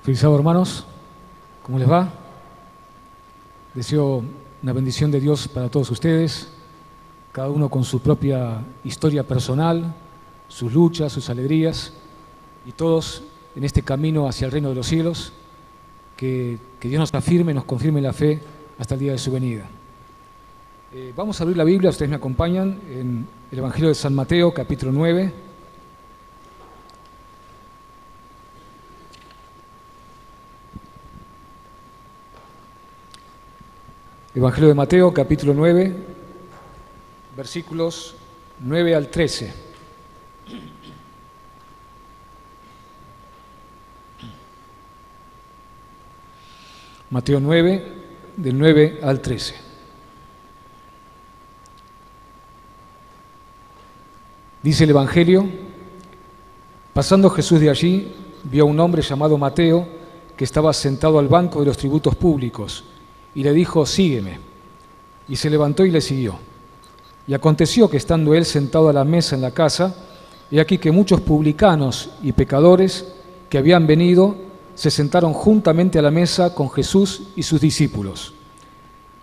Feliz sábado, hermanos. ¿Cómo les va? Deseo una bendición de Dios para todos ustedes, cada uno con su propia historia personal, sus luchas, sus alegrías, y todos en este camino hacia el reino de los cielos, que Dios nos afirme, nos confirme la fe hasta el día de su venida. Vamos a abrir la Biblia, ustedes me acompañan, en el Evangelio de San Mateo, capítulo 9. Evangelio de Mateo, capítulo 9, versículos 9 al 13. Mateo 9, del 9 al 13. Dice el Evangelio: pasando Jesús de allí, vio a un hombre llamado Mateo, que estaba sentado al banco de los tributos públicos, y le dijo: sígueme. Y se levantó y le siguió. Y aconteció que estando él sentado a la mesa en la casa, he aquí que muchos publicanos y pecadores que habían venido se sentaron juntamente a la mesa con Jesús y sus discípulos.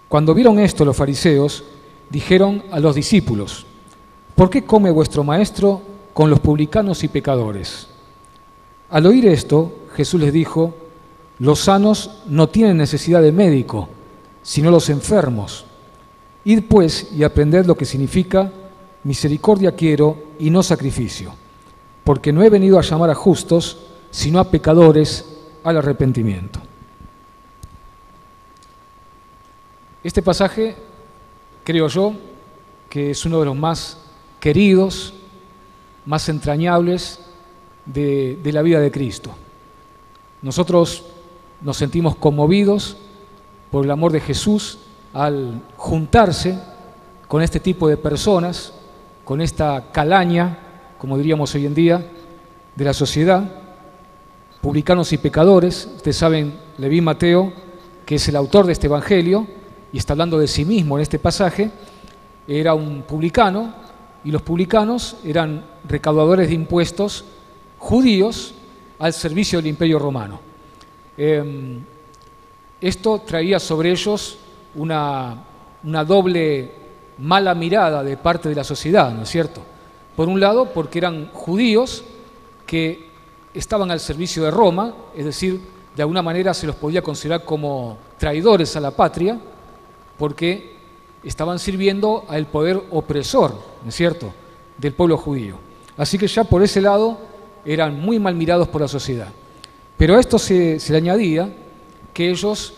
Cuando vieron esto los fariseos, dijeron a los discípulos: ¿por qué come vuestro maestro con los publicanos y pecadores? Al oír esto, Jesús les dijo: los sanos no tienen necesidad de médico, sino los enfermos. Id pues y aprended lo que significa: misericordia quiero y no sacrificio, porque no he venido a llamar a justos, sino a pecadores al arrepentimiento. Este pasaje, creo yo, que es uno de los más queridos, más entrañables de la vida de Cristo. Nosotros nos sentimos conmovidos por el amor de Jesús al juntarse con este tipo de personas, con esta calaña, como diríamos hoy en día, de la sociedad, publicanos y pecadores. Ustedes saben, Leví Mateo, que es el autor de este evangelio, y está hablando de sí mismo en este pasaje, era un publicano, y los publicanos eran recaudadores de impuestos judíos al servicio del Imperio Romano. Esto traía sobre ellos una doble mala mirada de parte de la sociedad, ¿no es cierto? Por un lado, porque eran judíos que estaban al servicio de Roma, es decir, de alguna manera se los podía considerar como traidores a la patria, porque estaban sirviendo al poder opresor, ¿no es cierto?, del pueblo judío. Así que ya por ese lado eran muy mal mirados por la sociedad. Pero a esto se le añadía que ellos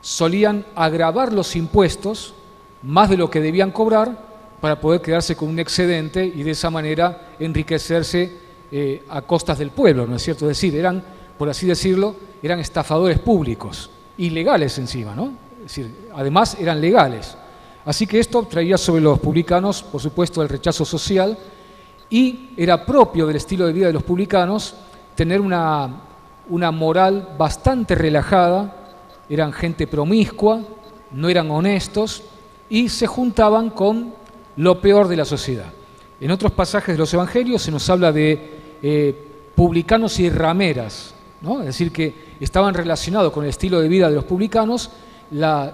solían agravar los impuestos más de lo que debían cobrar para poder quedarse con un excedente y de esa manera enriquecerse a costas del pueblo, ¿no es cierto? Es decir, eran, por así decirlo, eran estafadores públicos, ilegales encima, ¿no? Es decir, además eran legales. Así que esto traía sobre los publicanos, por supuesto, el rechazo social, y era propio del estilo de vida de los publicanos tener una moral bastante relajada. Eran gente promiscua, no eran honestos y se juntaban con lo peor de la sociedad. En otros pasajes de los evangelios se nos habla de publicanos y rameras, ¿no? Es decir, que estaban relacionados con el estilo de vida de los publicanos,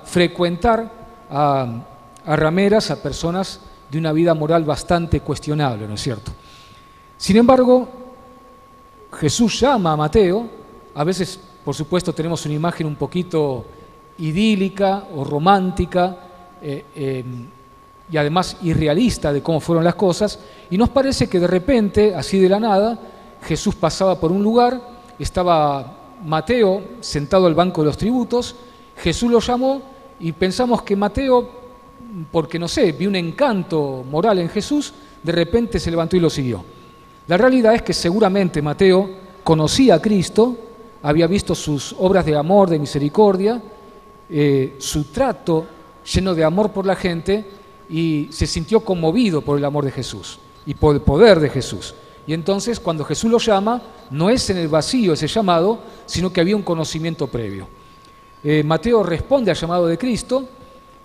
frecuentar a rameras, a personas de una vida moral bastante cuestionable, ¿no es cierto? Sin embargo, Jesús llama a Mateo. A veces, por supuesto, tenemos una imagen un poquito idílica o romántica y además irrealista de cómo fueron las cosas, y nos parece que de repente, así de la nada, Jesús pasaba por un lugar, estaba Mateo sentado al banco de los tributos, Jesús lo llamó y pensamos que Mateo, porque no sé, vio un encanto moral en Jesús, de repente se levantó y lo siguió. La realidad es que seguramente Mateo conocía a Cristo, había visto sus obras de amor, de misericordia, su trato lleno de amor por la gente, y se sintió conmovido por el amor de Jesús y por el poder de Jesús. Y entonces, cuando Jesús lo llama, no es en el vacío ese llamado, sino que había un conocimiento previo. Mateo responde al llamado de Cristo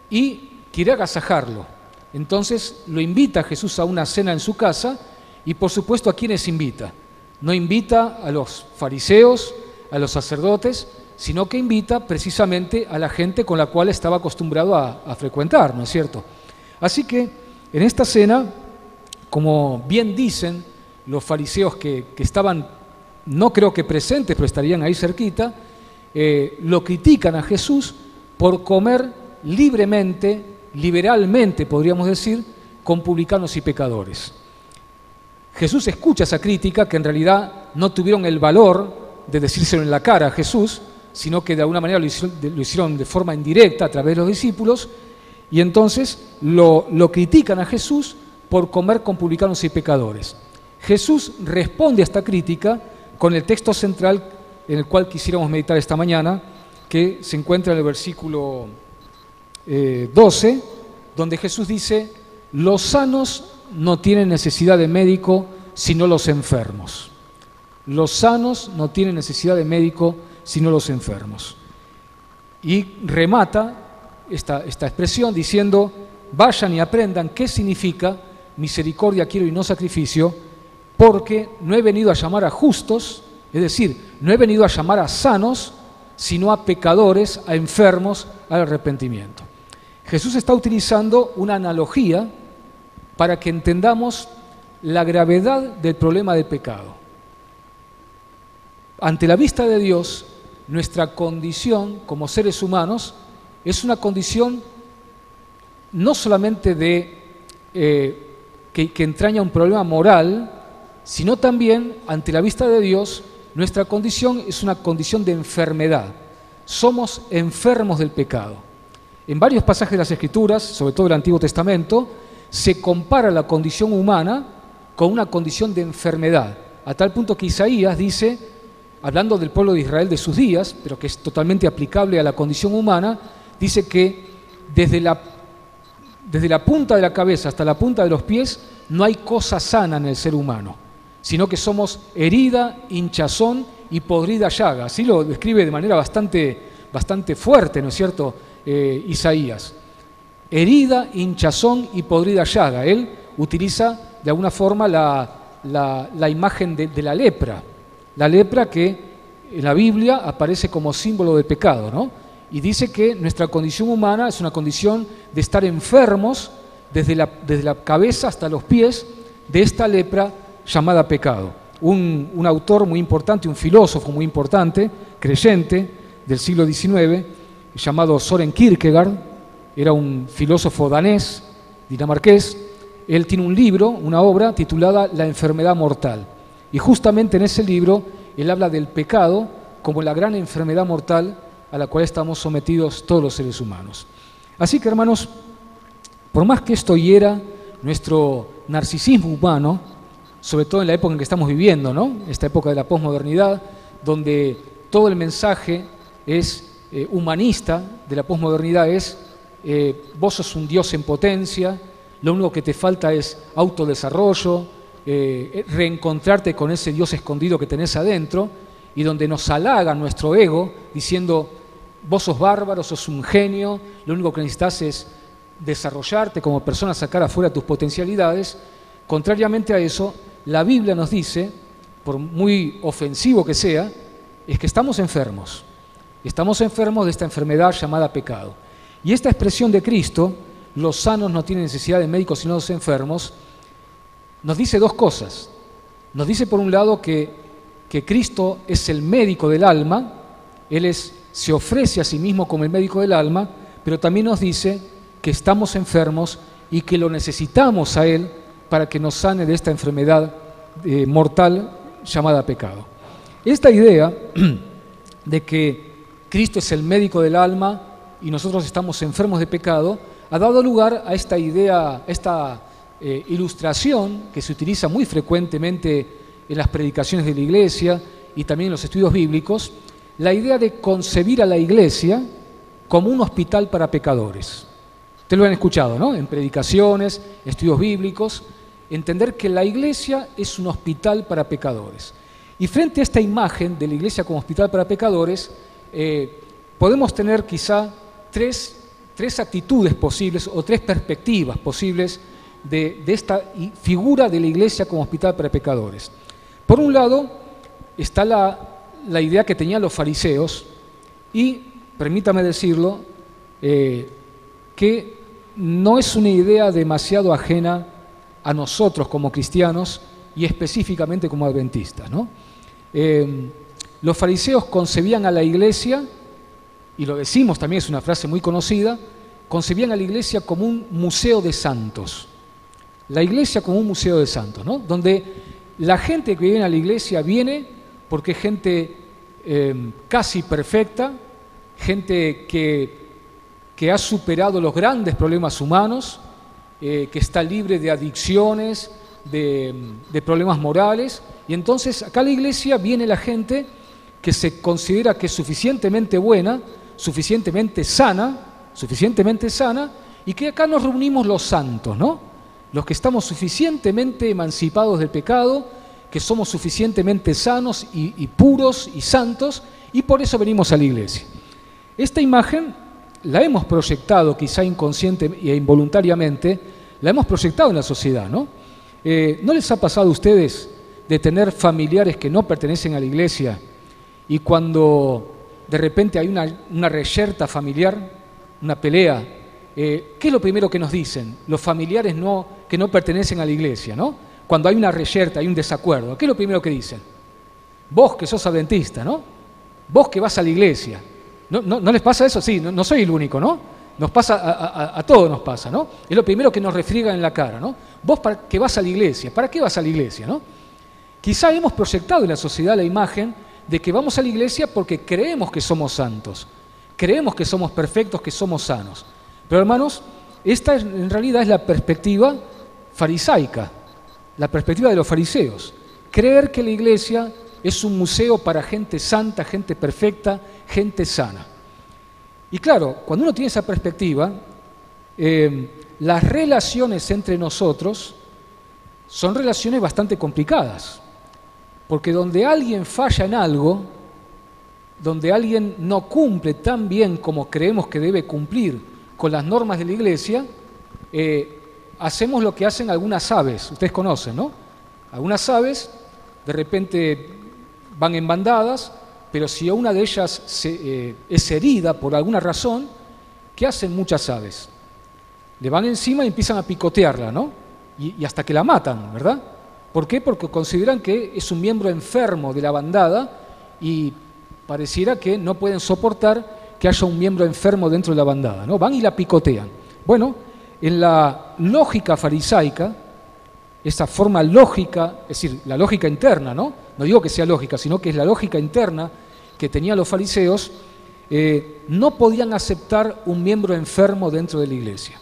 y quiere agasajarlo. Entonces lo invita a Jesús a una cena en su casa, y por supuesto, ¿a quiénes invita? No invita a los fariseos, a los sacerdotes, sino que invita precisamente a la gente con la cual estaba acostumbrado a frecuentar, ¿no es cierto? Así que en esta cena, como bien dicen los fariseos que estaban, no creo que presentes, pero estarían ahí cerquita, lo critican a Jesús por comer libremente, liberalmente, podríamos decir, con publicanos y pecadores. Jesús escucha esa crítica, que en realidad no tuvieron el valor de decírselo en la cara a Jesús, sino que de alguna manera lo hicieron de forma indirecta a través de los discípulos, y entonces lo critican a Jesús por comer con publicanos y pecadores. Jesús responde a esta crítica con el texto central en el cual quisiéramos meditar esta mañana, que se encuentra en el versículo 12, donde Jesús dice: los sanos no tienen necesidad de médico, sino los enfermos. Los sanos no tienen necesidad de médico, sino los enfermos. Y remata esta expresión diciendo: vayan y aprendan qué significa misericordia quiero y no sacrificio, porque no he venido a llamar a justos, es decir, no he venido a llamar a sanos, sino a pecadores, a enfermos, al arrepentimiento. Jesús está utilizando una analogía para que entendamos la gravedad del problema del pecado. Ante la vista de Dios, nuestra condición como seres humanos es una condición no solamente que entraña un problema moral, sino también, ante la vista de Dios, nuestra condición es una condición de enfermedad. Somos enfermos del pecado. En varios pasajes de las Escrituras, sobre todo del Antiguo Testamento, se compara la condición humana con una condición de enfermedad, a tal punto que Isaías dice, hablando del pueblo de Israel de sus días, pero que es totalmente aplicable a la condición humana, dice que desde la punta de la cabeza hasta la punta de los pies no hay cosa sana en el ser humano, sino que somos herida, hinchazón y podrida llaga. Así lo describe de manera bastante fuerte, ¿no es cierto?, Isaías. Herida, hinchazón y podrida llaga. Él utiliza de alguna forma la imagen de la lepra. La lepra que en la Biblia aparece como símbolo del pecado, ¿no? Y dice que nuestra condición humana es una condición de estar enfermos desde la cabeza hasta los pies de esta lepra llamada pecado. Un autor muy importante, un filósofo muy importante, creyente del siglo XIX, llamado Søren Kierkegaard, era un filósofo danés, dinamarqués. Él tiene un libro, una obra titulada La enfermedad mortal. Y justamente en ese libro él habla del pecado como la gran enfermedad mortal a la cual estamos sometidos todos los seres humanos. Así que, hermanos, por más que esto hiera nuestro narcisismo humano, sobre todo en la época en que estamos viviendo, ¿no?, esta época de la posmodernidad, donde todo el mensaje es humanista de la posmodernidad es vos sos un Dios en potencia, lo único que te falta es autodesarrollo, reencontrarte con ese Dios escondido que tenés adentro, y donde nos halaga nuestro ego diciendo vos sos bárbaro, sos un genio, lo único que necesitas es desarrollarte como persona, sacar afuera tus potencialidades. Contrariamente a eso, la Biblia nos dice, por muy ofensivo que sea, es que estamos enfermos de esta enfermedad llamada pecado. Y esta expresión de Cristo, los sanos no tienen necesidad de médicos sino los enfermos, nos dice dos cosas. Nos dice por un lado que Cristo es el médico del alma, Él se ofrece a sí mismo como el médico del alma, pero también nos dice que estamos enfermos y que lo necesitamos a Él para que nos sane de esta enfermedad mortal llamada pecado. Esta idea de que Cristo es el médico del alma y nosotros estamos enfermos de pecado ha dado lugar a esta idea, esta ilustración que se utiliza muy frecuentemente en las predicaciones de la Iglesia y también en los estudios bíblicos, la idea de concebir a la Iglesia como un hospital para pecadores. Ustedes lo han escuchado, ¿no?, en predicaciones, estudios bíblicos, entender que la Iglesia es un hospital para pecadores. Y frente a esta imagen de la Iglesia como hospital para pecadores, podemos tener quizá tres actitudes posibles o tres perspectivas posibles de esta figura de la Iglesia como hospital para pecadores. Por un lado está la idea que tenían los fariseos y, permítame decirlo, que no es una idea demasiado ajena a nosotros como cristianos y específicamente como adventistas, ¿no? Los fariseos concebían a la iglesia, y lo decimos también, es una frase muy conocida, concebían a la iglesia como un museo de santos. La iglesia como un museo de santos, ¿no? Donde la gente que viene a la iglesia viene porque es gente casi perfecta, gente que ha superado los grandes problemas humanos, que está libre de adicciones, de problemas morales, y entonces acá a la iglesia viene la gente que se considera que es suficientemente buena, suficientemente sana, y que acá nos reunimos los santos, ¿no? Los que estamos suficientemente emancipados del pecado, que somos suficientemente sanos y puros y santos, y por eso venimos a la iglesia. Esta imagen la hemos proyectado, quizá inconsciente e involuntariamente, la hemos proyectado en la sociedad, ¿no? ¿No les ha pasado a ustedes de tener familiares que no pertenecen a la iglesia y cuando de repente hay una reyerta familiar, una pelea, ¿qué es lo primero que nos dicen los familiares que no pertenecen a la iglesia, ¿no? Cuando hay una reyerta, hay un desacuerdo, ¿qué es lo primero que dicen? Vos que sos adventista, ¿no? Vos que vas a la iglesia. ¿No les pasa eso? Sí, no soy el único, ¿no? Nos pasa, a todos nos pasa, ¿no? Es lo primero que nos refriegan en la cara, ¿no? Vos que vas a la iglesia, ¿para qué vas a la iglesia, no? Quizá hemos proyectado en la sociedad la imagen de que vamos a la iglesia porque creemos que somos santos, creemos que somos perfectos, que somos sanos. Pero hermanos, esta en realidad es la perspectiva farisaica, la perspectiva de los fariseos. Creer que la iglesia es un museo para gente santa, gente perfecta, gente sana. Y claro, cuando uno tiene esa perspectiva, las relaciones entre nosotros son relaciones bastante complicadas, porque donde alguien falla en algo, donde alguien no cumple tan bien como creemos que debe cumplir con las normas de la iglesia, hacemos lo que hacen algunas aves, ustedes conocen, ¿no? Algunas aves de repente van en bandadas, pero si una de ellas es herida por alguna razón, ¿qué hacen muchas aves? Le van encima y empiezan a picotearla, ¿no? Y hasta que la matan, ¿verdad? ¿Por qué? Porque consideran que es un miembro enfermo de la bandada y pareciera que no pueden soportar que haya un miembro enfermo dentro de la bandada, ¿no? Van y la picotean. Bueno, en la lógica farisaica, esa forma lógica, es decir, la lógica interna, ¿no? No digo que sea lógica, sino que es la lógica interna que tenían los fariseos, no podían aceptar un miembro enfermo dentro de la iglesia.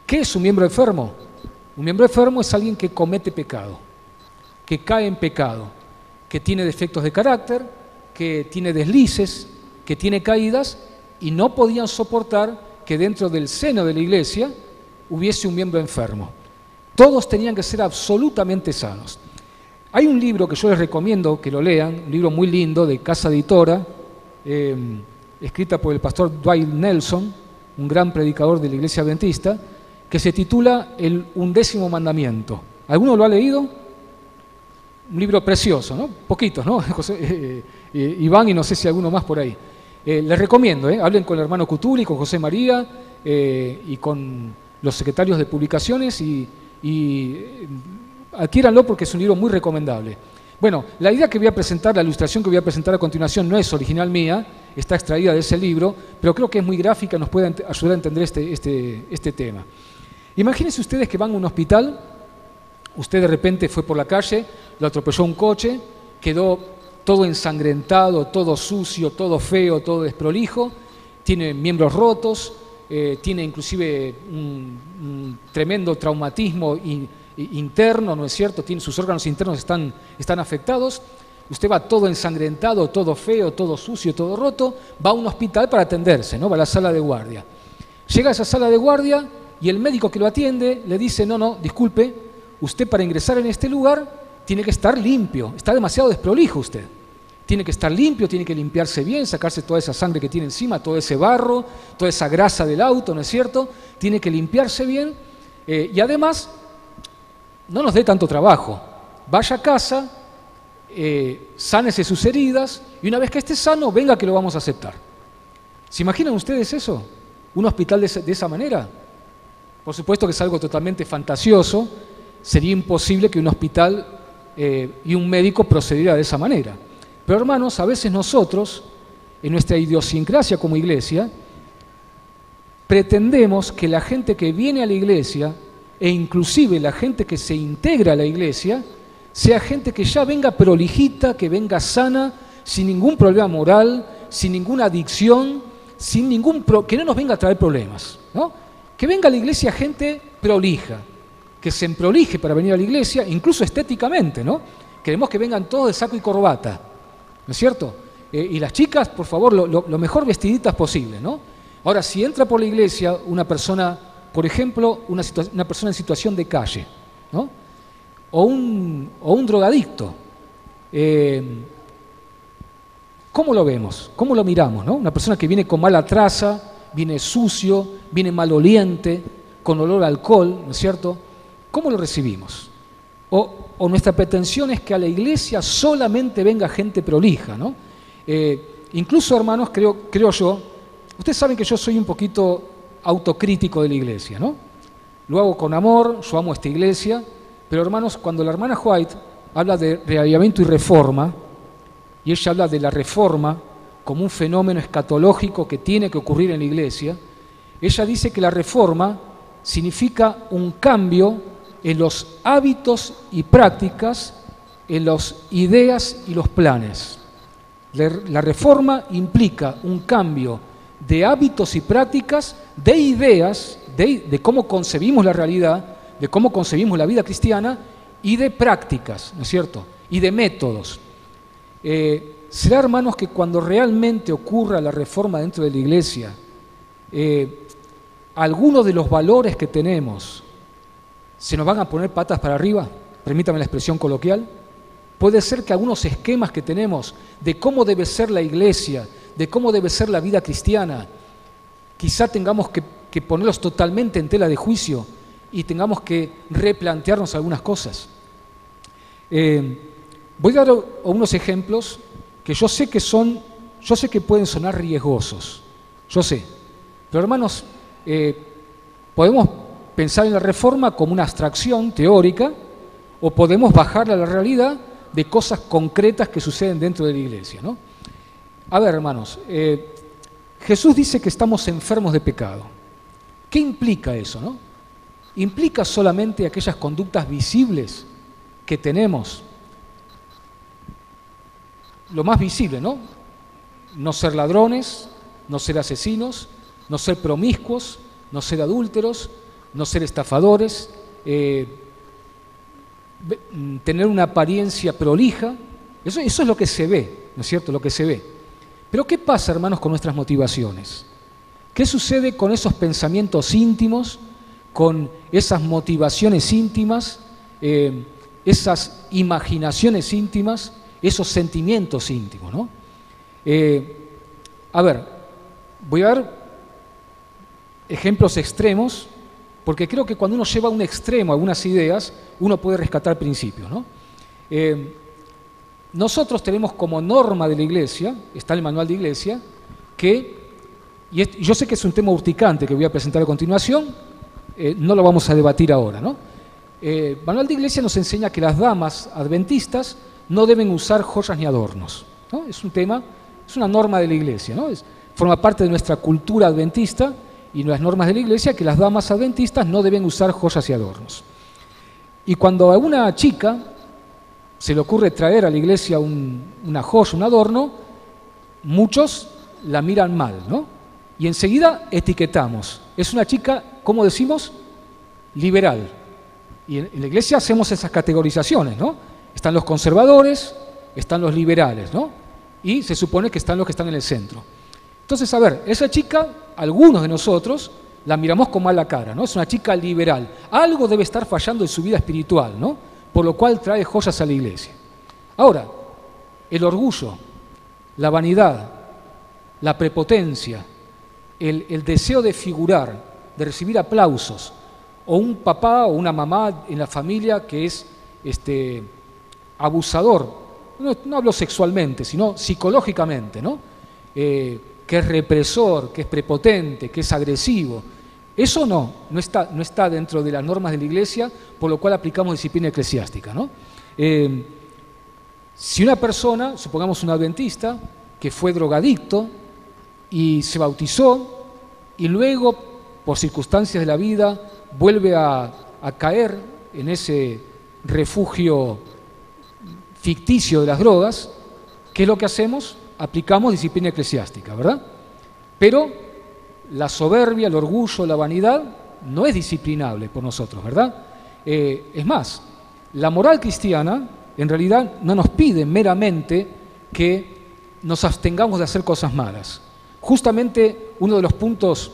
¿Qué es un miembro enfermo? Un miembro enfermo es alguien que comete pecado, que cae en pecado, que tiene defectos de carácter, que tiene deslices, que tiene caídas, y no podían soportar que dentro del seno de la iglesia hubiese un miembro enfermo. Todos tenían que ser absolutamente sanos. Hay un libro que yo les recomiendo que lo lean, un libro muy lindo de Casa Editora, escrita por el pastor Dwight Nelson, un gran predicador de la iglesia adventista, que se titula El 11º Mandamiento. ¿Alguno lo ha leído? Un libro precioso, ¿no? Poquitos, ¿no? Iván y no sé si alguno más por ahí. Les recomiendo, hablen con el hermano Cutuli, con José María y con los secretarios de publicaciones y adquiéranlo porque es un libro muy recomendable. Bueno, la idea que voy a presentar, la ilustración que voy a presentar a continuación no es original mía, está extraída de ese libro, pero creo que es muy gráfica, nos puede ayudar a entender este tema. Imagínense ustedes que van a un hospital, usted de repente fue por la calle, lo atropelló un coche, quedó todo ensangrentado, todo sucio, todo feo, todo desprolijo, tiene miembros rotos, tiene inclusive un tremendo traumatismo interno, ¿no es cierto? Sus órganos internos están afectados. Usted va todo ensangrentado, todo feo, todo sucio, todo roto, va a un hospital para atenderse, ¿no? Va a la sala de guardia. Llega a esa sala de guardia y el médico que lo atiende le dice, no, disculpe, usted para ingresar en este lugar tiene que estar limpio, está demasiado desprolijo usted. Tiene que estar limpio, tiene que limpiarse bien, sacarse toda esa sangre que tiene encima, todo ese barro, toda esa grasa del auto, ¿no es cierto? Tiene que limpiarse bien y además no nos dé tanto trabajo. Vaya a casa, sánese sus heridas, y una vez que esté sano, venga que lo vamos a aceptar. ¿Se imaginan ustedes eso? ¿Un hospital de esa manera? Por supuesto que es algo totalmente fantasioso. Sería imposible que un hospital y un médico procediera de esa manera. Pero hermanos, a veces nosotros, en nuestra idiosincrasia como iglesia, pretendemos que la gente que viene a la iglesia, e inclusive la gente que se integra a la iglesia, sea gente que ya venga prolijita, que venga sana, sin ningún problema moral, sin ninguna adicción, que no nos venga a traer problemas, ¿no? Que venga a la iglesia gente prolija, que se emprolije para venir a la iglesia, incluso estéticamente, ¿no? Queremos que vengan todos de saco y corbata, ¿no es cierto? Y las chicas, por favor, lo mejor vestiditas posible, ¿no? Ahora, si entra por la iglesia una persona, por ejemplo, una persona en situación de calle, ¿no? O un drogadicto, ¿cómo lo vemos? ¿Cómo lo miramos, ¿no? Una persona que viene con mala traza, viene sucio, viene maloliente, con olor a alcohol, ¿no es cierto? ¿Cómo lo recibimos? O nuestra pretensión es que a la iglesia solamente venga gente prolija, ¿no? Incluso, hermanos, creo yo, ustedes saben que yo soy un poquito autocrítico de la iglesia, ¿no? Lo hago con amor, yo amo esta iglesia, pero hermanos, cuando la hermana White habla de reavivamiento y reforma, y ella habla de la reforma como un fenómeno escatológico que tiene que ocurrir en la iglesia, ella dice que la reforma significa un cambio en los hábitos y prácticas, en las ideas y los planes. La reforma implica un cambio de hábitos y prácticas, de ideas, de cómo concebimos la realidad, de cómo concebimos la vida cristiana, y de prácticas, ¿no es cierto? Y de métodos. ¿Será, hermanos, que cuando realmente ocurra la reforma dentro de la iglesia, algunos de los valores que tenemos se nos van a poner patas para arriba? Permítame la expresión coloquial. Puede ser que algunos esquemas que tenemos de cómo debe ser la iglesia, de cómo debe ser la vida cristiana, quizá tengamos que ponerlos totalmente en tela de juicio y tengamos que replantearnos algunas cosas. Voy a dar unos ejemplos que yo sé que pueden sonar riesgosos, yo sé, pero hermanos, podemos pensar en la reforma como una abstracción teórica o podemos bajarla a la realidad de cosas concretas que suceden dentro de la iglesia, ¿no? A ver, hermanos, Jesús dice que estamos enfermos de pecado. ¿Qué implica eso, no? ¿Implica solamente aquellas conductas visibles que tenemos? Lo más visible, ¿no? No ser ladrones, no ser asesinos, no ser promiscuos, no ser adúlteros, no ser estafadores, tener una apariencia prolija. Eso es lo que se ve, ¿no es cierto? Lo que se ve. Pero ¿qué pasa, hermanos, con nuestras motivaciones? ¿Qué sucede con esos pensamientos íntimos, con esas motivaciones íntimas, esas imaginaciones íntimas, esos sentimientos íntimos, ¿no? A ver, voy a dar ejemplos extremos, porque creo que cuando uno lleva a un extremo algunas ideas, uno puede rescatar principios, ¿no? Nosotros tenemos como norma de la iglesia, está en el manual de iglesia, y yo sé que es un tema urticante que voy a presentar a continuación, no lo vamos a debatir ahora, ¿no? El manual de iglesia nos enseña que las damas adventistas no deben usar joyas ni adornos, ¿no? Es un tema, es una norma de la iglesia, ¿no? Forma parte de nuestra cultura adventista y las normas de la iglesia que las damas adventistas no deben usar joyas y adornos. Y cuando a una chica se le ocurre traer a la iglesia una joya, un adorno, muchos la miran mal, ¿no? Y enseguida etiquetamos. Es una chica, ¿cómo decimos? Liberal. Y en la iglesia hacemos esas categorizaciones, ¿no? Están los conservadores, están los liberales, ¿no? Y se supone que están los que están en el centro. Entonces, a ver, esa chica, algunos de nosotros, la miramos con mala cara, ¿no? Es una chica liberal. Algo debe estar fallando en su vida espiritual, ¿no? Por lo cual trae joyas a la iglesia. Ahora, el orgullo, la vanidad, la prepotencia, el deseo de figurar, de recibir aplausos, o un papá o una mamá en la familia que es abusador no hablo sexualmente, sino psicológicamente, ¿no? Que es represor, que es prepotente, que es agresivo. Eso no está dentro de las normas de la Iglesia, por lo cual aplicamos disciplina eclesiástica, ¿no? Si una persona, supongamos un adventista, que fue drogadicto y se bautizó y luego, por circunstancias de la vida, vuelve a caer en ese refugio ficticio de las drogas, ¿qué es lo que hacemos? Aplicamos disciplina eclesiástica, ¿verdad? Pero la soberbia, el orgullo, la vanidad no es disciplinable por nosotros, ¿verdad? Es más, la moral cristiana en realidad no nos pide meramente que nos abstengamos de hacer cosas malas. Justamente uno de los puntos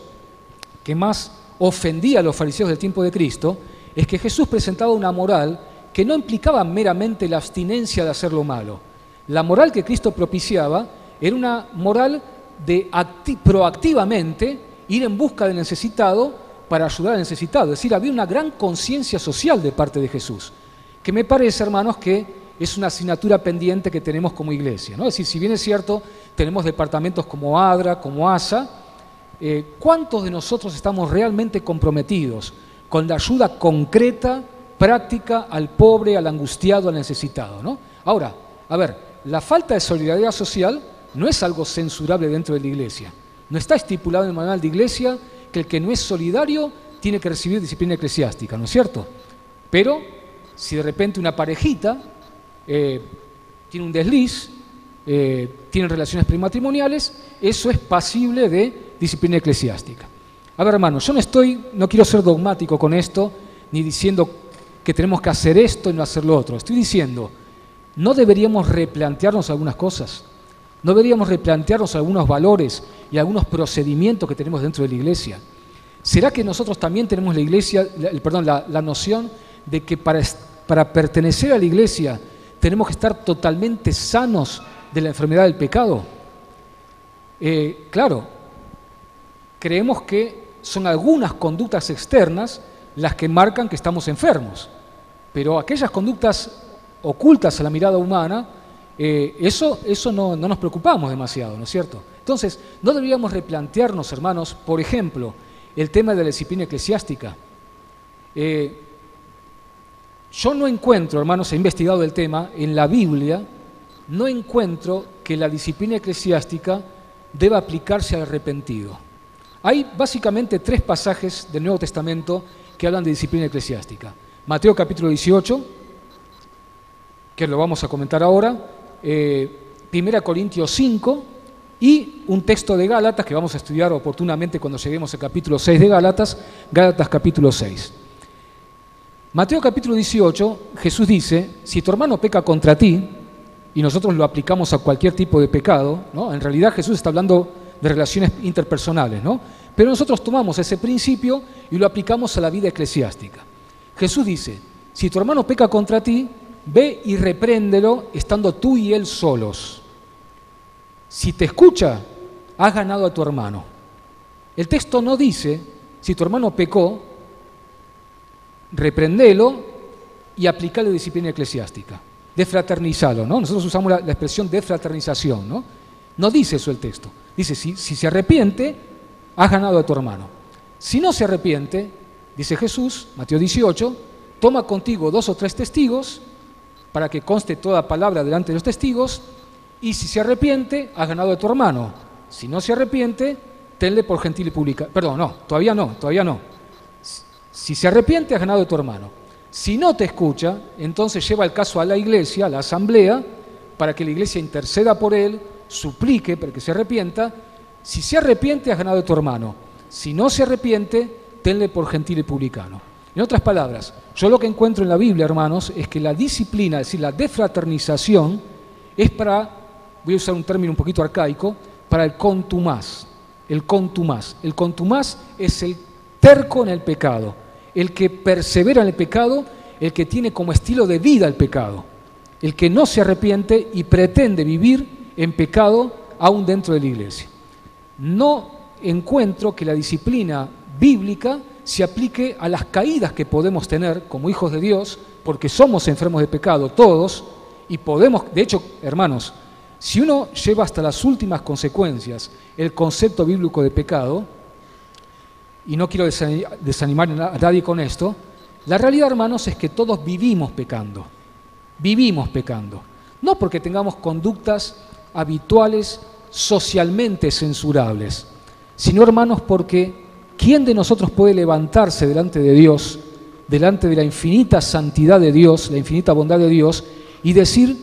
que más ofendía a los fariseos del tiempo de Cristo es que Jesús presentaba una moral que no implicaba meramente la abstinencia de hacer lo malo. La moral que Cristo propiciaba era una moral de proactivamente ir en busca del necesitado para ayudar al necesitado. Es decir, había una gran conciencia social de parte de Jesús, que me parece, hermanos, que es una asignatura pendiente que tenemos como iglesia, ¿no? Es decir, si bien es cierto, tenemos departamentos como ADRA, como ASA, ¿cuántos de nosotros estamos realmente comprometidos con la ayuda concreta, práctica al pobre, al angustiado, al necesitado, ¿no? Ahora, a ver, la falta de solidaridad social no es algo censurable dentro de la iglesia. No está estipulado en el manual de iglesia que el que no es solidario tiene que recibir disciplina eclesiástica, ¿no es cierto? Pero si de repente una parejita tiene un desliz, tienen relaciones prematrimoniales, eso es pasible de disciplina eclesiástica. A ver, hermanos, yo no quiero ser dogmático con esto, ni diciendo que tenemos que hacer esto y no hacer lo otro. Estoy diciendo, ¿no deberíamos replantearnos algunas cosas? ¿No deberíamos replantearnos algunos valores y algunos procedimientos que tenemos dentro de la iglesia? ¿Será que nosotros también tenemos la noción de que para pertenecer a la iglesia tenemos que estar totalmente sanos de la enfermedad del pecado? Claro, creemos que son algunas conductas externas las que marcan que estamos enfermos, pero aquellas conductas ocultas a la mirada humana, eso no nos preocupamos demasiado, ¿no es cierto? Entonces, ¿no deberíamos replantearnos, hermanos, por ejemplo, el tema de la disciplina eclesiástica? Yo no encuentro, hermanos, he investigado el tema, en la Biblia, no encuentro que la disciplina eclesiástica deba aplicarse al arrepentido. Hay básicamente 3 pasajes del Nuevo Testamento que hablan de disciplina eclesiástica. Mateo capítulo 18, que lo vamos a comentar ahora, 1 Corintios 5 y un texto de Gálatas que vamos a estudiar oportunamente cuando lleguemos al capítulo 6 de Gálatas, Gálatas capítulo 6. Mateo capítulo 18, Jesús dice, si tu hermano peca contra ti, y nosotros lo aplicamos a cualquier tipo de pecado, ¿no? En realidad Jesús está hablando de relaciones interpersonales, ¿no? Pero nosotros tomamos ese principio y lo aplicamos a la vida eclesiástica. Jesús dice, si tu hermano peca contra ti, ve y repréndelo estando tú y él solos. Si te escucha, has ganado a tu hermano. El texto no dice, si tu hermano pecó, repréndelo y aplicale disciplina eclesiástica. Defraternizalo, ¿no? Nosotros usamos la expresión defraternización, ¿no? No dice eso el texto. Dice, si se arrepiente, has ganado a tu hermano. Si no se arrepiente, dice Jesús, Mateo 18, toma contigo 2 o 3 testigos para que conste toda palabra delante de los testigos, y si se arrepiente, has ganado a tu hermano. Si no se arrepiente, tenle por gentil y pública. Perdón, no, todavía no. Si se arrepiente, has ganado a tu hermano. Si no te escucha, entonces lleva el caso a la iglesia, a la asamblea, para que la iglesia interceda por él, suplique para que se arrepienta. Si se arrepiente, has ganado a tu hermano. Si no se arrepiente, tenle por gentil y publicano. En otras palabras, yo lo que encuentro en la Biblia, hermanos, es que la disciplina, es decir, la defraternización, es para, voy a usar un término un poquito arcaico, para el contumaz. El contumaz. El contumaz es el terco en el pecado, el que persevera en el pecado, el que tiene como estilo de vida el pecado, el que no se arrepiente y pretende vivir en pecado aún dentro de la iglesia. No encuentro que la disciplina bíblica se aplique a las caídas que podemos tener como hijos de Dios, porque somos enfermos de pecado todos, y podemos, de hecho, hermanos, si uno lleva hasta las últimas consecuencias el concepto bíblico de pecado, y no quiero desanimar a nadie con esto, la realidad, hermanos, es que todos vivimos pecando, no porque tengamos conductas habituales socialmente censurables, sino, hermanos, porque ¿quién de nosotros puede levantarse delante de Dios, delante de la infinita santidad de Dios, la infinita bondad de Dios, y decir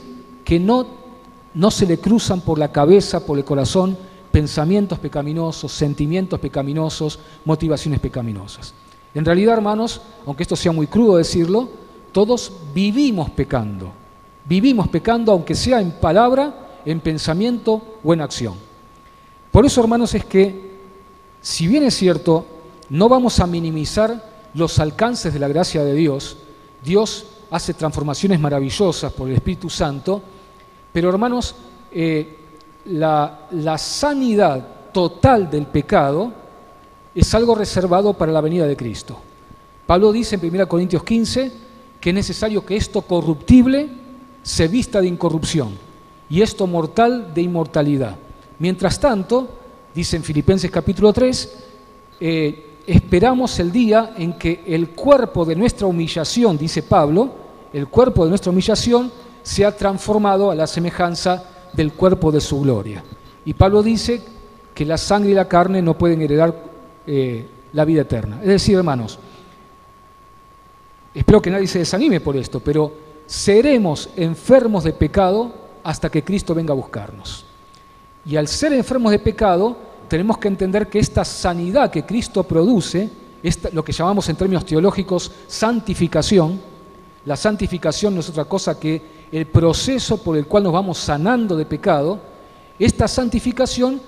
que no se le cruzan por la cabeza, por el corazón, pensamientos pecaminosos, sentimientos pecaminosos, motivaciones pecaminosas? En realidad, hermanos, aunque esto sea muy crudo decirlo, todos vivimos pecando, aunque sea en palabra, en pensamiento o en acción. Por eso, hermanos, es que, si bien es cierto, no vamos a minimizar los alcances de la gracia de Dios. Dios hace transformaciones maravillosas por el Espíritu Santo, pero, hermanos, la sanidad total del pecado es algo reservado para la venida de Cristo. Pablo dice en 1 Corintios 15 que es necesario que esto corruptible se vista de incorrupción y esto mortal de inmortalidad. Mientras tanto, dice en Filipenses capítulo 3, esperamos el día en que el cuerpo de nuestra humillación, dice Pablo, el cuerpo de nuestra humillación sea transformado a la semejanza del cuerpo de su gloria. Y Pablo dice que la sangre y la carne no pueden heredar la vida eterna. Es decir, hermanos, espero que nadie se desanime por esto, pero seremos enfermos de pecado hasta que Cristo venga a buscarnos. Y al ser enfermos de pecado, tenemos que entender que esta sanidad que Cristo produce, lo que llamamos en términos teológicos santificación, la santificación no es otra cosa que el proceso por el cual nos vamos sanando de pecado. Esta santificación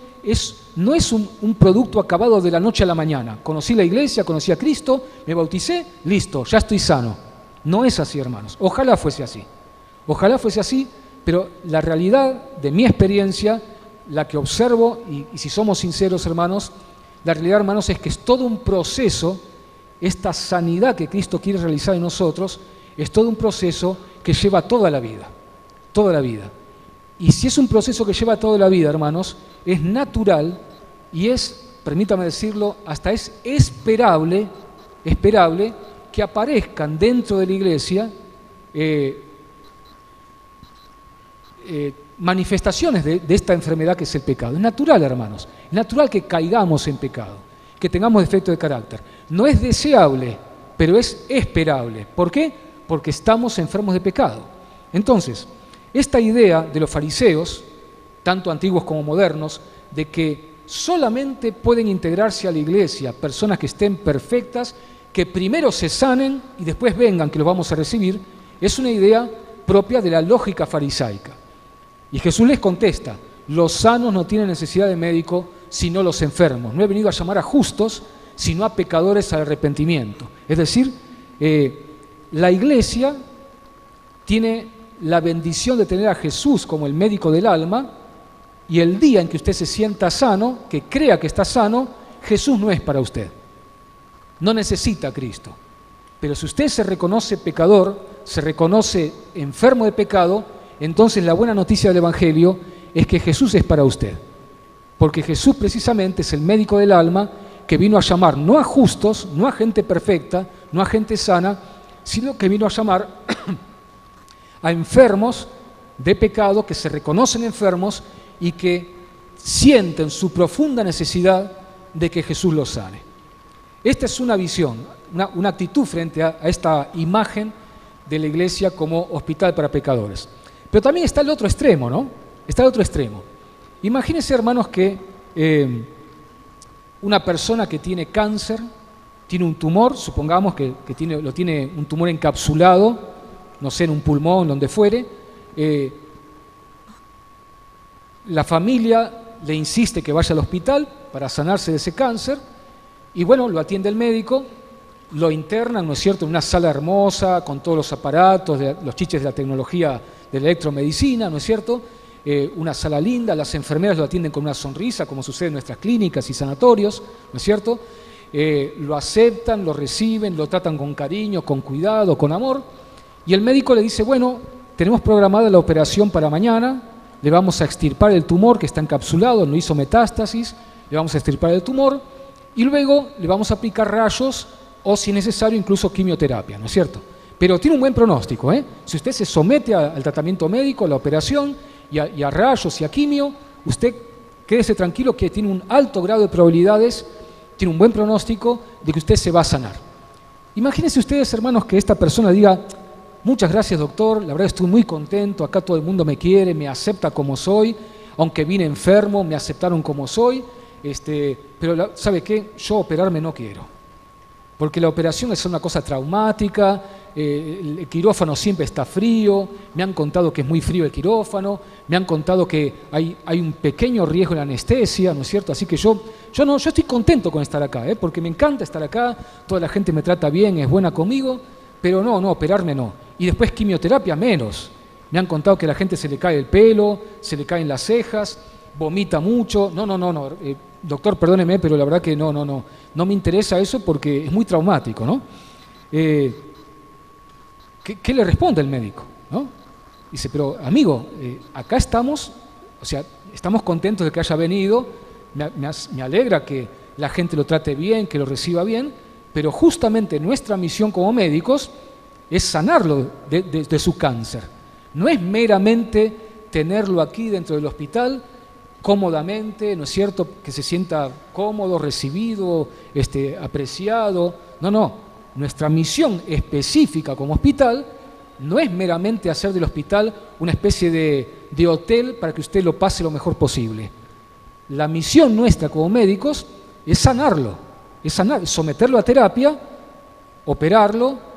no es un producto acabado de la noche a la mañana. Conocí la iglesia, conocí a Cristo, me bauticé, listo, ya estoy sano. No es así, hermanos. Ojalá fuese así, pero la realidad de mi experiencia, la que observo, y si somos sinceros, hermanos, la realidad, hermanos, es que es todo un proceso. Esta sanidad que Cristo quiere realizar en nosotros es todo un proceso que lleva toda la vida. Y si es un proceso que lleva toda la vida, hermanos, es natural y es, permítame decirlo, hasta es esperable que aparezcan dentro de la iglesia manifestaciones de esta enfermedad que es el pecado. Es natural, hermanos, es natural que caigamos en pecado, que tengamos defecto de carácter. No es deseable, pero es esperable. ¿Por qué? Porque estamos enfermos de pecado. Entonces, esta idea de los fariseos, tanto antiguos como modernos, de que solamente pueden integrarse a la iglesia personas que estén perfectas, que primero se sanen y después vengan, que los vamos a recibir, es una idea propia de la lógica farisaica. Y Jesús les contesta: los sanos no tienen necesidad de médico, sino los enfermos. No he venido a llamar a justos, sino a pecadores al arrepentimiento. Es decir, la iglesia tiene la bendición de tener a Jesús como el médico del alma, y el día en que usted se sienta sano, que crea que está sano, Jesús no es para usted. No necesita a Cristo. Pero si usted se reconoce pecador, se reconoce enfermo de pecado, entonces la buena noticia del Evangelio es que Jesús es para usted. Porque Jesús precisamente es el médico del alma que vino a llamar no a justos, no a gente perfecta, no a gente sana, sino que vino a llamar a enfermos de pecado, que se reconocen enfermos y que sienten su profunda necesidad de que Jesús los sane. Esta es una visión, una actitud frente a esta imagen de la iglesia como hospital para pecadores. Pero también está el otro extremo, ¿no? Está el otro extremo. Imagínense, hermanos, que una persona que tiene cáncer, tiene un tumor, supongamos que tiene un tumor encapsulado, no sé, en un pulmón, donde fuere, la familia le insiste que vaya al hospital para sanarse de ese cáncer, y bueno, lo atiende el médico, lo internan, ¿no es cierto?, en una sala hermosa, con todos los aparatos, los chiches de la tecnología de la electromedicina, ¿no es cierto?, una sala linda, las enfermeras lo atienden con una sonrisa, como sucede en nuestras clínicas y sanatorios, ¿no es cierto?, lo aceptan, lo reciben, lo tratan con cariño, con cuidado, con amor, y el médico le dice: bueno, tenemos programada la operación para mañana, le vamos a extirpar el tumor que está encapsulado, no hizo metástasis, le vamos a extirpar el tumor y luego le vamos a aplicar rayos o, si necesario, incluso quimioterapia, ¿no es cierto? Pero tiene un buen pronóstico, ¿eh? Si usted se somete al tratamiento médico, a la operación y a rayos y a quimio, usted quédese tranquilo que tiene un alto grado de probabilidades, tiene un buen pronóstico de que usted se va a sanar. Imagínense ustedes, hermanos, que esta persona diga: muchas gracias, doctor, la verdad estoy muy contento, acá todo el mundo me quiere, me acepta como soy, aunque vine enfermo, me aceptaron como soy, pero ¿sabe qué? Yo operarme no quiero, porque la operación es una cosa traumática, el quirófano siempre está frío, me han contado que es muy frío el quirófano, me han contado que hay un pequeño riesgo en la anestesia, ¿no es cierto? Así que yo estoy contento con estar acá, porque me encanta estar acá, toda la gente me trata bien, es buena conmigo, pero no, operarme no. Y después quimioterapia menos. Me han contado que a la gente se le cae el pelo, se le caen las cejas, vomita mucho. No, doctor, perdóneme, pero la verdad que no me interesa eso porque es muy traumático, ¿no? ¿Qué le responde el médico? ¿No? Dice, pero amigo, acá estamos, o sea, estamos contentos de que haya venido, me alegra que la gente lo trate bien, que lo reciba bien, pero justamente nuestra misión como médicos es sanarlo de su cáncer. No es meramente tenerlo aquí dentro del hospital, cómodamente, ¿no es cierto?, que se sienta cómodo, recibido, apreciado. No. Nuestra misión específica como hospital no es meramente hacer del hospital una especie de hotel para que usted lo pase lo mejor posible. La misión nuestra como médicos es sanarlo, someterlo a terapia, operarlo,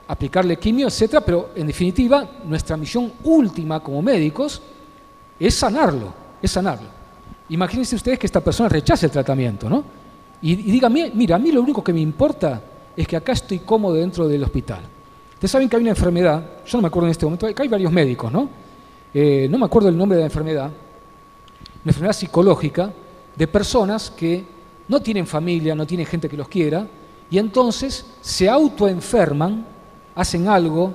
aplicarle quimio, etcétera, pero en definitiva nuestra misión última como médicos es sanarlo. Imagínense ustedes que esta persona rechace el tratamiento, ¿no? Y diga, mira, a mí lo único que me importa es que acá estoy cómodo dentro del hospital. Ustedes saben que hay una enfermedad, yo no me acuerdo en este momento, acá hay varios médicos, ¿no? No me acuerdo el nombre de la enfermedad, una enfermedad psicológica de personas que no tienen familia, no tienen gente que los quiera, y entonces se autoenferman, hacen algo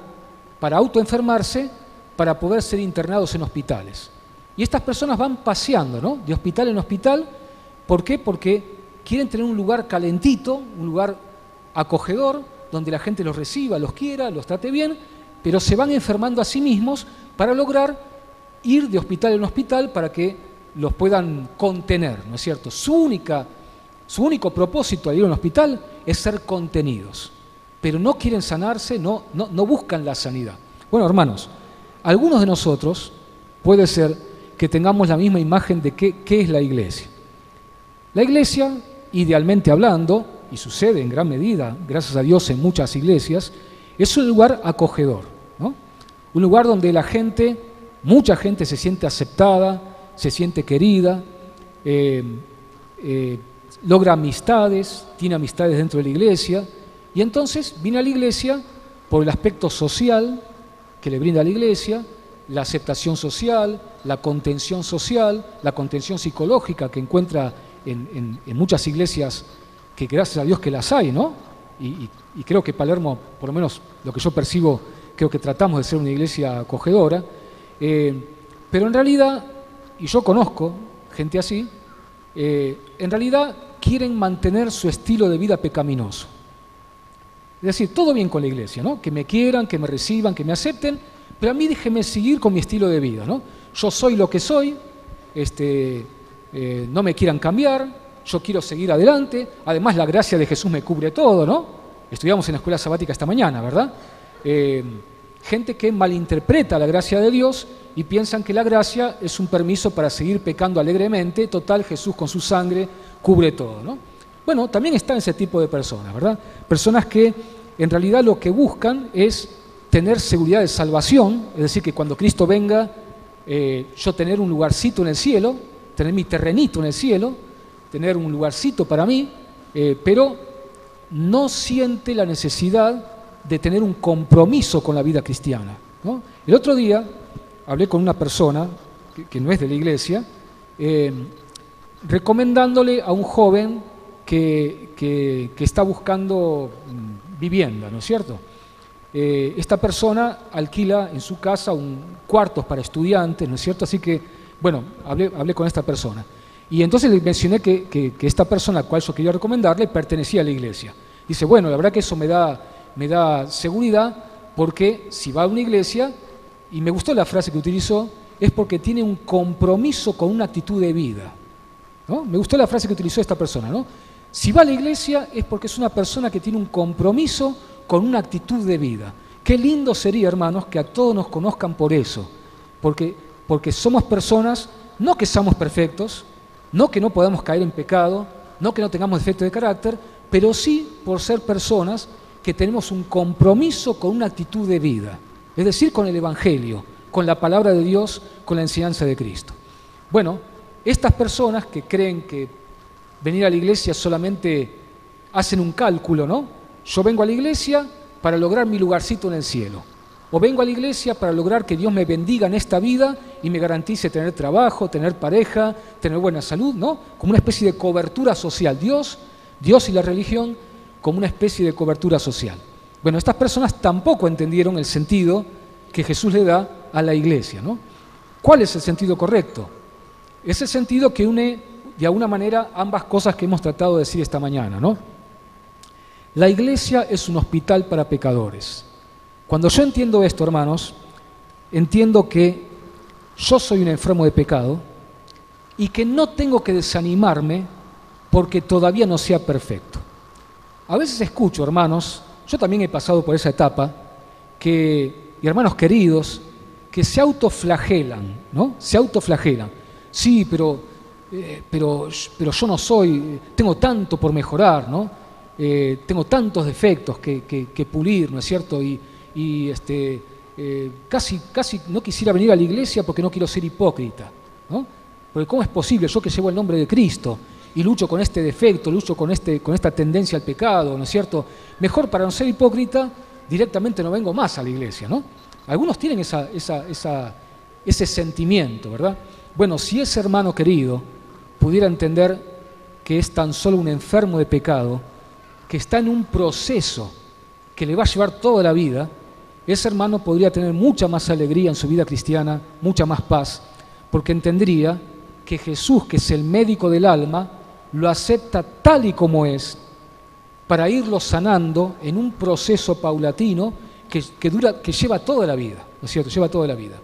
para autoenfermarse, para poder ser internados en hospitales. Y estas personas van paseando, ¿no?, de hospital en hospital. ¿Por qué? Porque quieren tener un lugar calentito, un lugar acogedor, donde la gente los reciba, los quiera, los trate bien, pero se van enfermando a sí mismos para lograr ir de hospital en hospital para que los puedan contener, ¿no es cierto? Su único propósito al ir a un hospital es ser contenidos, pero no quieren sanarse, no buscan la sanidad. Bueno, hermanos, algunos de nosotros puede ser que tengamos la misma imagen de qué es la iglesia. La iglesia, idealmente hablando, y sucede en gran medida, gracias a Dios, en muchas iglesias, es un lugar acogedor, ¿no? Un lugar donde mucha gente se siente aceptada, se siente querida, logra amistades, tiene amistades dentro de la iglesia, y entonces viene a la iglesia por el aspecto social que le brinda la iglesia, la aceptación social, la contención psicológica que encuentra en muchas iglesias, que gracias a Dios que las hay, ¿no? Y creo que Palermo, por lo menos lo que yo percibo, creo que tratamos de ser una iglesia acogedora, pero en realidad, y yo conozco gente así, en realidad quieren mantener su estilo de vida pecaminoso. Es decir, todo bien con la iglesia, ¿no? Que me quieran, que me reciban, que me acepten, pero a mí déjeme seguir con mi estilo de vida, ¿no? Yo soy lo que soy, no me quieran cambiar, yo quiero seguir adelante, además la gracia de Jesús me cubre todo, ¿no? Estudiamos en la escuela sabática esta mañana, ¿verdad? Gente que malinterpreta la gracia de Dios y piensan que la gracia es un permiso para seguir pecando alegremente, total, Jesús con su sangre cubre todo, ¿no? Bueno, también está ese tipo de personas, ¿verdad? Personas que en realidad lo que buscan es tener seguridad de salvación, es decir, que cuando Cristo venga, yo tener un lugarcito en el cielo, tener mi terrenito en el cielo, tener un lugarcito para mí, pero no siente la necesidad de tener un compromiso con la vida cristiana, ¿no? El otro día hablé con una persona que no es de la iglesia, recomendándole a un joven que está buscando vivienda, ¿no es cierto? esta persona alquila en su casa cuartos para estudiantes, ¿no es cierto? Así que, bueno, hablé con esta persona. Y entonces le mencioné que esta persona a la cual yo quería recomendarle pertenecía a la iglesia. Dice, bueno, la verdad que eso me da seguridad, porque si va a una iglesia, y me gustó la frase que utilizó, es porque tiene un compromiso con una actitud de vida, ¿no? Me gustó la frase que utilizó esta persona, ¿no? Si va a la iglesia es porque es una persona que tiene un compromiso con una actitud de vida. Qué lindo sería, hermanos, que a todos nos conozcan por eso, porque somos personas, no que seamos perfectos, no que no podamos caer en pecado, no que no tengamos defectos de carácter, pero sí por ser personas que tenemos un compromiso con una actitud de vida, es decir, con el Evangelio, con la palabra de Dios, con la enseñanza de Cristo. Bueno, estas personas que creen que venir a la iglesia solamente hacen un cálculo, ¿no? Yo vengo a la iglesia para lograr mi lugarcito en el cielo, o vengo a la iglesia para lograr que Dios me bendiga en esta vida y me garantice tener trabajo, tener pareja, tener buena salud, ¿no? Como una especie de cobertura social. Dios y la religión como una especie de cobertura social. Bueno, estas personas tampoco entendieron el sentido que Jesús le da a la iglesia, ¿no? ¿Cuál es el sentido correcto? Es el sentido que une de alguna manera ambas cosas que hemos tratado de decir esta mañana, ¿no? La iglesia es un hospital para pecadores. Cuando yo entiendo esto, hermanos, entiendo que yo soy un enfermo de pecado y que no tengo que desanimarme porque todavía no sea perfecto. A veces escucho, hermanos, yo también he pasado por esa etapa, y hermanos queridos, que se autoflagelan, ¿no? Se autoflagelan. Sí, pero yo no soy, tengo tanto por mejorar, ¿no? Tengo tantos defectos que pulir, ¿no es cierto? Casi no quisiera venir a la iglesia porque no quiero ser hipócrita, ¿no? Porque ¿cómo es posible? Yo que llevo el nombre de Cristo y lucho con este defecto, lucho con esta tendencia al pecado, ¿no es cierto? Mejor, para no ser hipócrita, directamente no vengo más a la iglesia, ¿no? Algunos tienen ese sentimiento, ¿verdad? Bueno, si ese hermano querido pudiera entender que es tan solo un enfermo de pecado, que está en un proceso que le va a llevar toda la vida, ese hermano podría tener mucha más alegría en su vida cristiana, mucha más paz, porque entendería que Jesús, que es el médico del alma, lo acepta tal y como es, para irlo sanando en un proceso paulatino que lleva toda la vida, ¿no es cierto? Lleva toda la vida.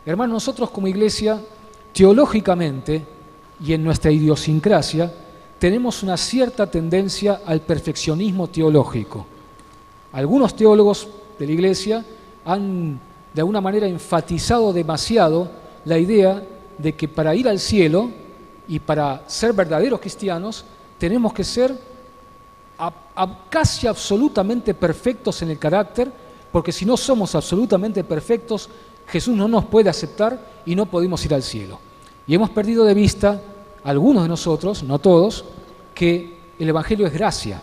Hermanos, nosotros como iglesia, teológicamente y en nuestra idiosincrasia, tenemos una cierta tendencia al perfeccionismo teológico. Algunos teólogos de la iglesia han de alguna manera enfatizado demasiado la idea de que para ir al cielo y para ser verdaderos cristianos tenemos que ser casi absolutamente perfectos en el carácter, porque si no somos absolutamente perfectos, Jesús no nos puede aceptar y no podemos ir al cielo. Y hemos perdido de vista, algunos de nosotros, no todos, que el Evangelio es gracia.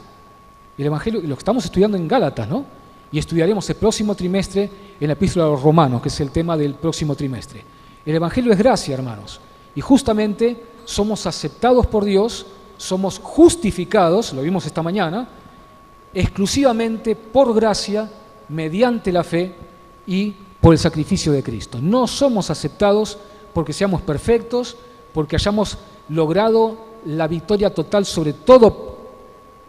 El Evangelio, lo que estamos estudiando en Gálatas, ¿no? Y estudiaremos el próximo trimestre en la Epístola a los Romanos, que es el tema del próximo trimestre. El Evangelio es gracia, hermanos. Y justamente somos aceptados por Dios, somos justificados, lo vimos esta mañana, exclusivamente por gracia, mediante la fe y por el sacrificio de Cristo. No somos aceptados porque seamos perfectos, porque hayamos logrado la victoria total sobre todo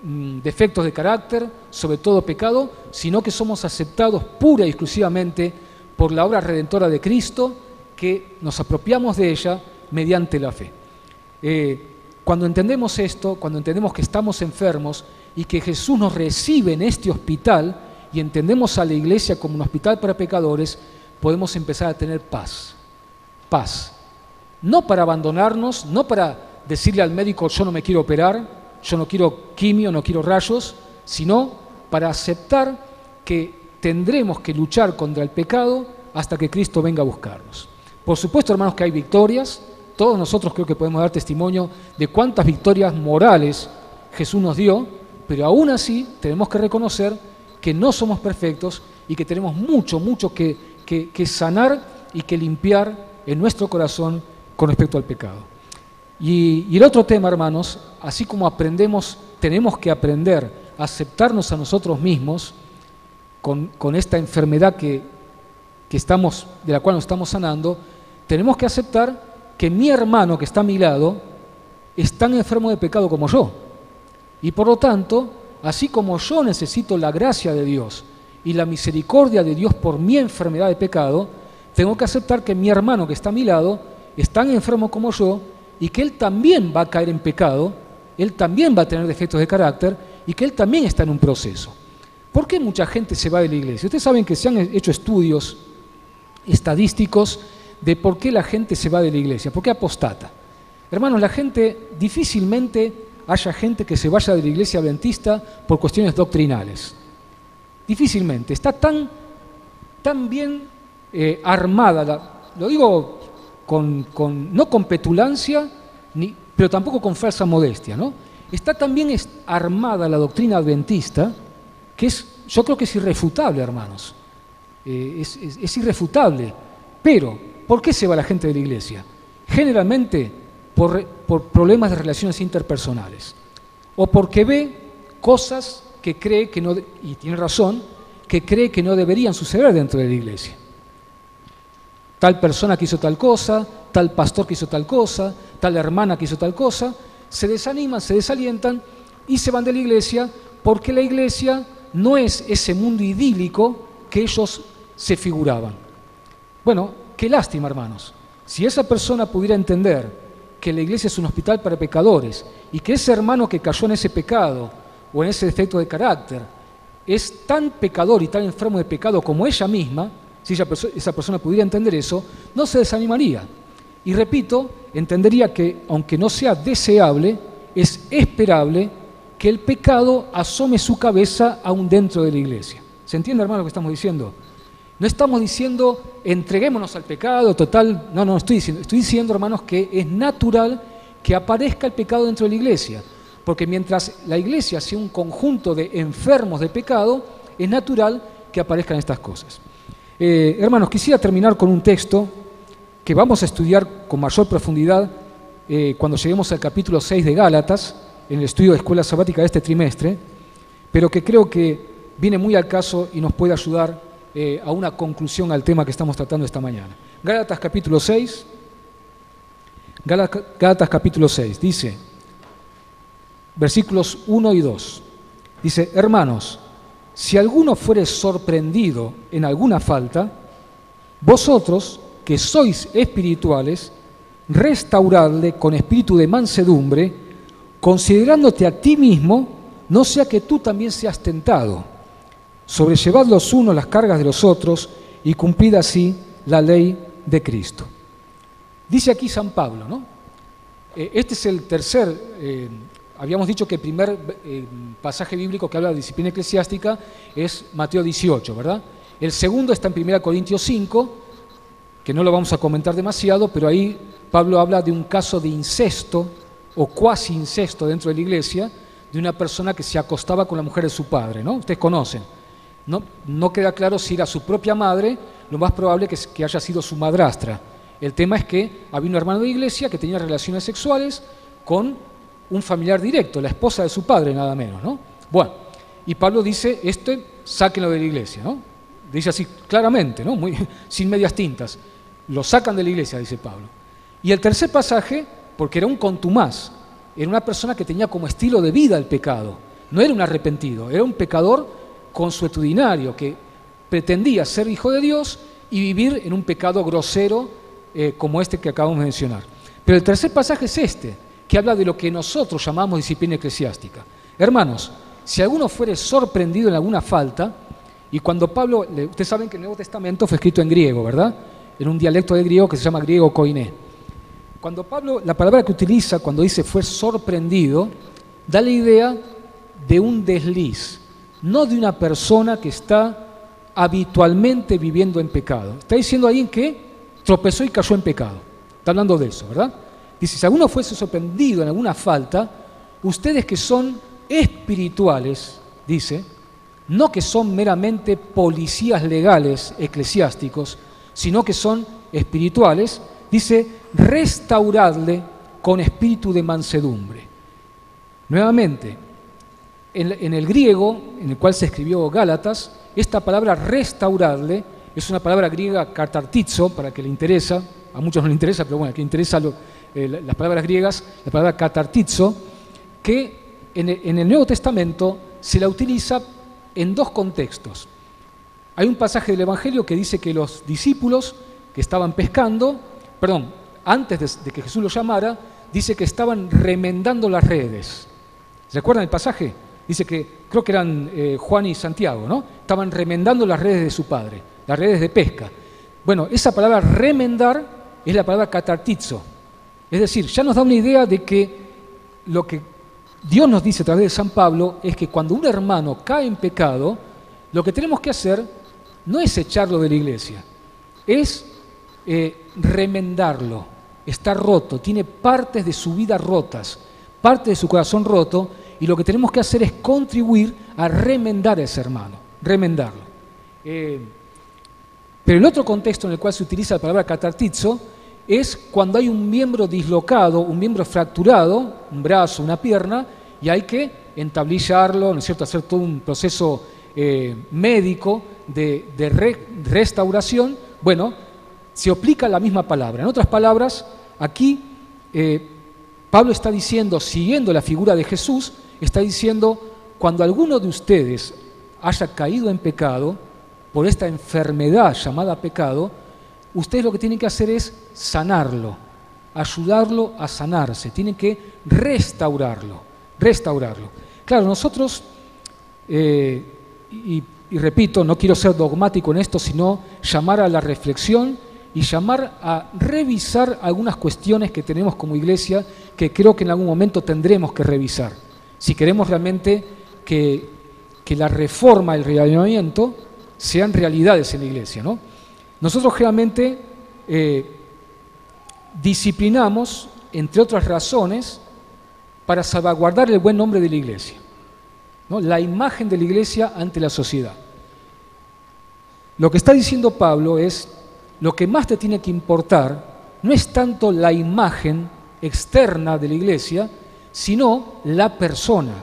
defectos de carácter, sobre todo pecado, sino que somos aceptados pura y exclusivamente por la obra redentora de Cristo, que nos apropiamos de ella mediante la fe. Cuando entendemos esto, cuando entendemos que estamos enfermos y que Jesús nos recibe en este hospital y entendemos a la iglesia como un hospital para pecadores, podemos empezar a tener paz. Paz. No para abandonarnos, no para decirle al médico yo no me quiero operar, yo no quiero quimio, no quiero rayos, sino para aceptar que tendremos que luchar contra el pecado hasta que Cristo venga a buscarnos. Por supuesto, hermanos, que hay victorias. Todos nosotros creo que podemos dar testimonio de cuántas victorias morales Jesús nos dio, pero aún así tenemos que reconocer que no somos perfectos y que tenemos mucho que sanar y que limpiar en nuestro corazón con respecto al pecado. Y el otro tema, hermanos, así como tenemos que aprender a aceptarnos a nosotros mismos, con esta enfermedad de la cual nos estamos sanando, tenemos que aceptar que mi hermano que está a mi lado es tan enfermo de pecado como yo. Y por lo tanto, así como yo necesito la gracia de Dios y la misericordia de Dios por mi enfermedad de pecado, tengo que aceptar que mi hermano que está a mi lado es tan enfermo como yo y que él también va a caer en pecado, él también va a tener defectos de carácter y que él también está en un proceso. ¿Por qué mucha gente se va de la iglesia? Ustedes saben que se han hecho estudios estadísticos de por qué la gente se va de la iglesia, por qué apostata. Hermanos, difícilmente haya gente que se vaya de la iglesia adventista por cuestiones doctrinales. Difícilmente. Está tan bien armada, lo digo no con petulancia, pero tampoco con falsa modestia, ¿no? Está tan bien armada la doctrina adventista que yo creo que es irrefutable, hermanos. Es irrefutable. Pero, ¿por qué se va la gente de la iglesia? Generalmente por problemas de relaciones interpersonales. O porque ve cosas que cree que no, y tiene razón, que cree que no deberían suceder dentro de la iglesia. Tal persona que hizo tal cosa, tal pastor que hizo tal cosa, tal hermana que hizo tal cosa, se desaniman, se desalientan y se van de la iglesia porque la iglesia no es ese mundo idílico que ellos se figuraban. Bueno, qué lástima, hermanos. Si esa persona pudiera entender que la iglesia es un hospital para pecadores y que ese hermano que cayó en ese pecado o en ese defecto de carácter es tan pecador y tan enfermo de pecado como ella misma, si esa persona pudiera entender eso, no se desanimaría. Y repito, entendería que, aunque no sea deseable, es esperable que el pecado asome su cabeza aún dentro de la iglesia. ¿Se entiende, hermano, lo que estamos diciendo? No estamos diciendo, entreguémonos al pecado, total, no estoy diciendo, hermanos, que es natural que aparezca el pecado dentro de la iglesia, porque mientras la iglesia sea un conjunto de enfermos de pecado, es natural que aparezcan estas cosas. Hermanos, quisiera terminar con un texto que vamos a estudiar con mayor profundidad cuando lleguemos al capítulo 6 de Gálatas, en el estudio de escuela sabática de este trimestre, pero que creo que viene muy al caso y nos puede ayudar a una conclusión al tema que estamos tratando esta mañana. Gálatas capítulo 6, dice, versículos 1 y 2, dice: hermanos, si alguno fuere sorprendido en alguna falta, vosotros, que sois espirituales, restauradle con espíritu de mansedumbre, considerándote a ti mismo, no sea que tú también seas tentado. Sobrellevad los unos las cargas de los otros y cumplid así la ley de Cristo. Dice aquí San Pablo, ¿no? Este es el tercer, habíamos dicho que el primer pasaje bíblico que habla de disciplina eclesiástica es Mateo 18, ¿verdad? El segundo está en 1 Corintios 5, que no lo vamos a comentar demasiado, pero ahí Pablo habla de un caso de incesto o cuasi incesto dentro de la iglesia, de una persona que se acostaba con la mujer de su padre, ¿no? Ustedes conocen. No queda claro si era su propia madre, lo más probable es que haya sido su madrastra. El tema es que había un hermano de iglesia que tenía relaciones sexuales con un familiar directo, la esposa de su padre, nada menos, ¿no? Bueno, y Pablo dice, sáquenlo de la iglesia, ¿no? Dice así claramente, ¿no? Sin medias tintas. Lo sacan de la iglesia, dice Pablo. Y el tercer pasaje, porque era un contumaz, era una persona que tenía como estilo de vida el pecado. No era un arrepentido, era un pecador consuetudinario que pretendía ser hijo de Dios y vivir en un pecado grosero como este que acabamos de mencionar. Pero el tercer pasaje es este, que habla de lo que nosotros llamamos disciplina eclesiástica. Hermanos, si alguno fuere sorprendido en alguna falta, y cuando Pablo, ustedes saben que el Nuevo Testamento fue escrito en griego, ¿verdad? En un dialecto de griego que se llama griego koiné. Cuando Pablo, la palabra que utiliza cuando dice fue sorprendido, da la idea de un desliz, no de una persona que está habitualmente viviendo en pecado. Está diciendo alguien que tropezó y cayó en pecado. Está hablando de eso, ¿verdad? Dice, si alguno fuese sorprendido en alguna falta, ustedes que son espirituales, dice, no que son meramente policías legales eclesiásticos, sino que son espirituales, dice, restauradle con espíritu de mansedumbre. Nuevamente, en el griego, en el cual se escribió Gálatas, esta palabra restaurarle es una palabra griega katartizo, para que le interesa, a muchos no le interesa, pero bueno, a quien interesa las palabras griegas, la palabra katartizo, que en el Nuevo Testamento se la utiliza en dos contextos. Hay un pasaje del Evangelio que dice que los discípulos que estaban pescando, antes de que Jesús los llamara, dice que estaban remendando las redes. ¿Recuerdan el pasaje? Dice que, creo que eran Juan y Santiago, ¿no? Estaban remendando las redes de su padre, las redes de pesca. Bueno, esa palabra remendar es la palabra katartizo. Es decir, ya nos da una idea de que lo que Dios nos dice a través de San Pablo es que cuando un hermano cae en pecado, lo que tenemos que hacer no es echarlo de la iglesia, es remendarlo. Está roto, tiene partes de su vida rotas, parte de su corazón roto, y lo que tenemos que hacer es contribuir a remendar a ese hermano, remendarlo. Pero el otro contexto en el cual se utiliza la palabra katartizo es cuando hay un miembro dislocado, un miembro fracturado, un brazo, una pierna, y hay que entablillarlo, ¿no es cierto?, hacer todo un proceso médico de restauración. Bueno, se aplica la misma palabra. En otras palabras, aquí Pablo está diciendo, siguiendo la figura de Jesús, está diciendo, cuando alguno de ustedes haya caído en pecado, por esta enfermedad llamada pecado, ustedes lo que tienen que hacer es sanarlo, ayudarlo a sanarse, tienen que restaurarlo. Claro, nosotros, y repito, no quiero ser dogmático en esto, sino llamar a la reflexión y llamar a revisar algunas cuestiones que tenemos como iglesia que creo que en algún momento tendremos que revisar. Si queremos realmente que la reforma, el reavivamiento sean realidades en la iglesia, ¿no? Nosotros generalmente disciplinamos, entre otras razones, para salvaguardar el buen nombre de la iglesia, ¿no? La imagen de la iglesia ante la sociedad. Lo que está diciendo Pablo es, lo que más te tiene que importar no es tanto la imagen externa de la iglesia, sino la persona.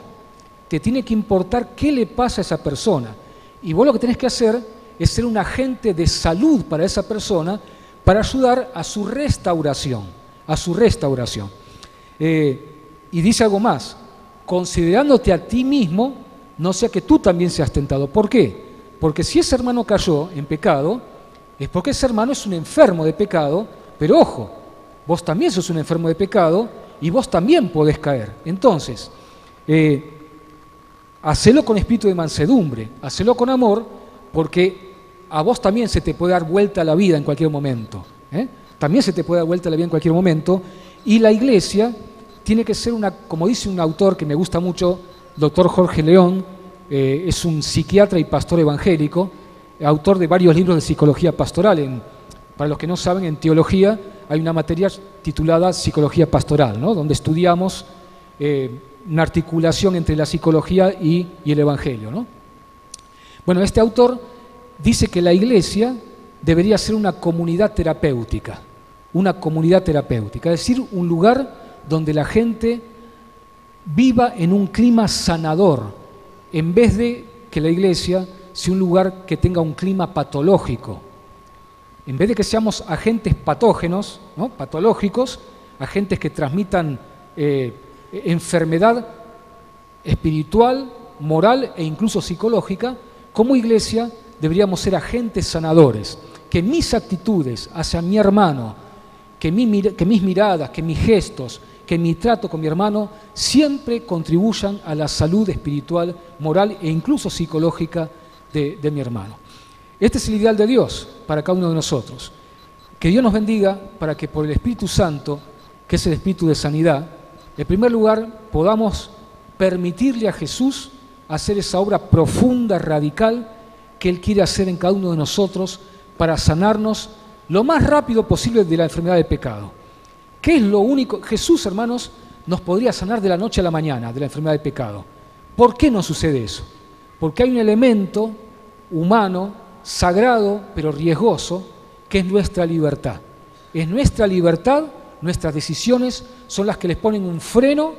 Te tiene que importar qué le pasa a esa persona. Y vos lo que tenés que hacer es ser un agente de salud para esa persona, para ayudar a su restauración, y dice algo más, considerándote a ti mismo, no sea que tú también seas tentado. ¿Por qué? Porque si ese hermano cayó en pecado, es porque ese hermano es un enfermo de pecado, pero ojo, vos también sos un enfermo de pecado y vos también podés caer. Entonces, hacelo con espíritu de mansedumbre, hacelo con amor, porque a vos también se te puede dar vuelta la vida en cualquier momento. También se te puede dar vuelta la vida en cualquier momento, y la iglesia tiene que ser como dice un autor que me gusta mucho, doctor Jorge León, es un psiquiatra y pastor evangélico, autor de varios libros de psicología pastoral. Para los que no saben, en teología hay una materia titulada psicología pastoral, ¿no?, donde estudiamos una articulación entre la psicología y el evangelio, ¿no? Bueno, este autor dice que la iglesia debería ser una comunidad terapéutica, es decir, un lugar donde la gente viva en un clima sanador, en vez de que la iglesia sea un lugar que tenga un clima patológico. En vez de que seamos agentes patógenos, ¿no?, patológicos, agentes que transmitan enfermedad espiritual, moral e incluso psicológica, como iglesia deberíamos ser agentes sanadores, que mis actitudes hacia mi hermano, que mis miradas, que mis gestos, que mi trato con mi hermano siempre contribuyan a la salud espiritual, moral e incluso psicológica de mi hermano. Este es el ideal de Dios para cada uno de nosotros. Que Dios nos bendiga para que por el Espíritu Santo, que es el Espíritu de sanidad, en primer lugar podamos permitirle a Jesús hacer esa obra profunda, radical, que Él quiere hacer en cada uno de nosotros para sanarnos lo más rápido posible de la enfermedad del pecado. ¿Qué es lo único? Jesús, hermanos, nos podría sanar de la noche a la mañana de la enfermedad del pecado. ¿Por qué no sucede eso? Porque hay un elemento humano, sagrado, pero riesgoso, que es nuestra libertad. Es nuestra libertad, nuestras decisiones son las que les ponen un freno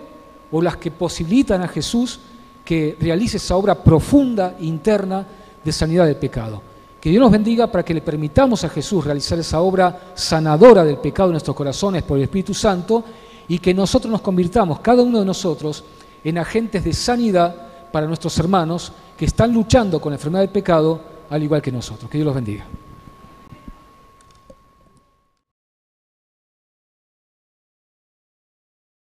o las que posibilitan a Jesús que realice esa obra profunda, interna, de sanidad del pecado. Que Dios nos bendiga para que le permitamos a Jesús realizar esa obra sanadora del pecado en nuestros corazones por el Espíritu Santo, y que nosotros nos convirtamos, cada uno de nosotros, en agentes de sanidad para nuestros hermanos que están luchando con la enfermedad del pecado, al igual que nosotros. Que Dios los bendiga.